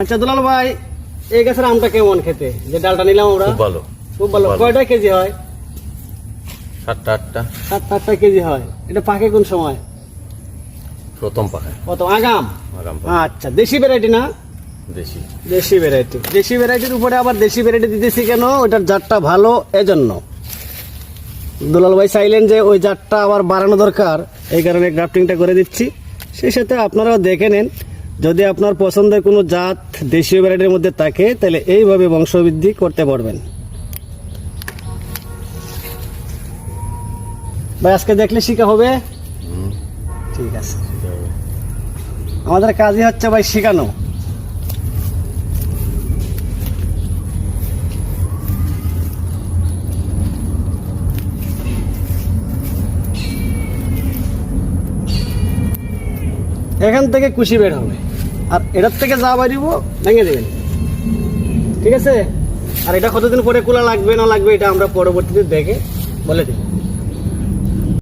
আচ্ছা দুলাল ভাই, এই গাছের আমটা কেমন খেতে? যে ডালটা নিলাম আমরা, খুব ভালো। খুব ভালো। কয়টা কেজি হয়? 7-8টা। 7-8টা কেজি হয়। এটা পাকে কোন সময়? প্রথম পাকে। প্রথম আগাম। আগাম আচ্ছা, দেশি ভ্যারাইটি না? দেশি। দেশি ভ্যারাইটি। দেশি ভ্যারাইটির উপরে আবার দেশি ভ্যারাইটি দিতেছি কেন? ওটার জাতটা ভালো এজন্য। দুলাল ভাই চাইলেন যে ওই জাতটা আবার বাড়ানো দরকার, এই কারণে গ্রাফটিংটা করে দিচ্ছি। সেই সাথে আপনারাও দেখে নেন, যদি আপনার পছন্দের কোনো জাত দেশীয় ভ্যারাইটির মধ্যে থাকে তাহলে এইভাবে বংশবৃদ্ধি করতে পারবেন। ভাই আজকে দেখলে শিখা হবে? ঠিক আছে, আমাদের কাজই হচ্ছে ভাই শেখানো। এখান থেকে কুশি বের হবে, আর এটার থেকে যা বাড়িব ভেঙে দেবেন, ঠিক আছে? আর এটা কতদিন পরে কুলা লাগবে না লাগবে এটা আমরা পরবর্তীতে দেখে বলে দেব।